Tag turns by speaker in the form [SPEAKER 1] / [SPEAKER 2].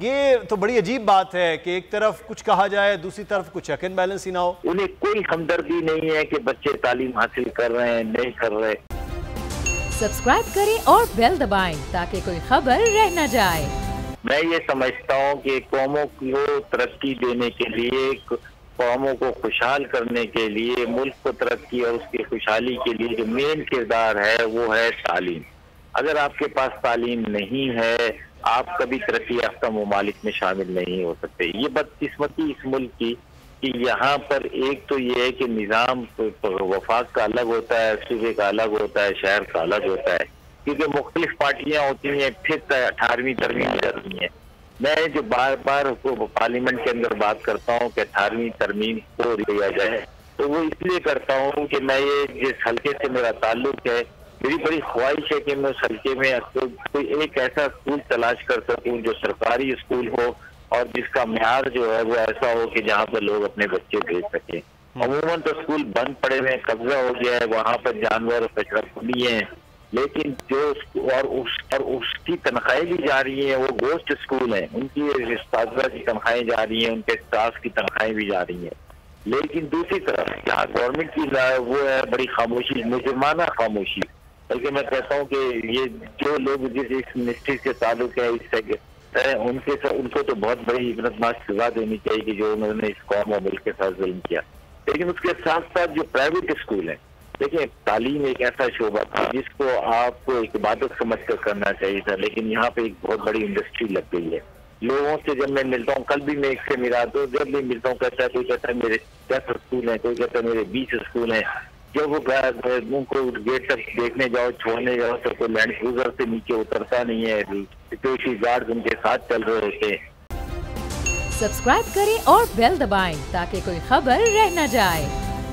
[SPEAKER 1] یہ تو بڑی عجیب بات ہے کہ ایک طرف کچھ کہا جائے دوسری طرف کچھ چیک اینڈ بیلنس ہی نہ ہو۔
[SPEAKER 2] انہیں کوئی ہمدردی نہیں ہے کہ بچے تعلیم حاصل کر رہے ہیں نہیں کر رہے۔
[SPEAKER 3] سبسکرائب کریں اور بیل دبائیں تاکہ کوئی خبر رہ نہ جائے۔
[SPEAKER 2] میں یہ سمجھتا ہوں کہ قوموں کو ترقی دینے کے لیے، قوموں کو خوشحال کرنے کے لیے، ملک کو ترقی اور اس کی خوشحالی کے لیے جو مین کردار ہے وہ ہے تعلیم۔ اگر آپ کے پاس تعلیم نہیں ہے آپ کبھی ترقی یافتہ ممالک میں شامل نہیں ہو سکتے۔ یہ بدقسمتی اس ملک کی کہ یہاں پر ایک تو یہ ہے کہ نظام وفاق کا الگ ہوتا ہے، صوبے کا الگ ہوتا ہے، شہر کا الگ ہوتا ہے، کیونکہ مختلف پارٹیاں ہوتی ہیں، پھر 18ویں ترمیم کرنی ہے۔ میں جو بار بار پارلیمنٹ کے اندر بات کرتا ہوں کہ 18ویں ترمیم کو لیا جائے تو وہ اس لیے کرتا ہوں کہ میں یہ جس حلقے سے میرا تعلق ہے، میری بڑی خواہش ہے کہ میں اس حلقے میں کوئی ایک ایسا اسکول تلاش کر سکوں جو سرکاری اسکول ہو اور جس کا معیار جو ہے وہ ایسا ہو کہ جہاں پر لوگ اپنے بچے بھیج سکیں۔ عموماً تو اسکول بند پڑے ہوئے قبضہ ہو گیا ہے، وہاں پر جانور اور کچرا کھلی ہیں، لیکن جو اس کی تنخواہیں بھی جا رہی ہیں وہ گوشت اسکول ہیں، ان کی اساتذہ کی تنخواہیں جا رہی ہیں، ان کے اسٹاف کی تنخواہیں بھی جا رہی ہیں۔ لیکن دوسری طرف جہاں گورنمنٹ کی وہ ہے بڑی خاموشی، مجرمانہ خاموشی، بلکہ میں کہتا ہوں کہ یہ جو لوگ جس اس منسٹری سے تعلق ہے اس سے ان کو تو بہت بڑی عبرتناک سزا دینی چاہیے کہ جو انہوں نے اس قوم اور ملک کے ساتھ ظلم کیا۔ لیکن اس کے ساتھ ساتھ جو پرائیویٹ اسکول ہیں، دیکھیں تعلیم ایک ایسا شعبہ تھا جس کو آپ کو ایک عبادت سمجھ کر کرنا چاہیے تھا، لیکن یہاں پہ ایک بہت بڑی انڈسٹری لگ گئی ہے۔ لوگوں سے جب میں ملتا ہوں، کل بھی میں ایک سے ملا تو جب بھی ملتا ہوں کہتا ہے کوئی کہتا ہے میرے 10 اسکول ہیں، کوئی کہتا ہے میرے 20 اسکول ہیں۔ جب وہ ان کو گیٹ تک دیکھنے جاؤ چھوڑنے جاؤ تو کوئی لینڈ کروزر سے نیچے اترتا نہیں ہے، سیکورٹی گارڈ ان کے ساتھ چل رہے ہوتے ہیں۔
[SPEAKER 3] سبسکرائب کریں اور بیل دبائیں تاکہ کوئی خبر رہ نہ جائے۔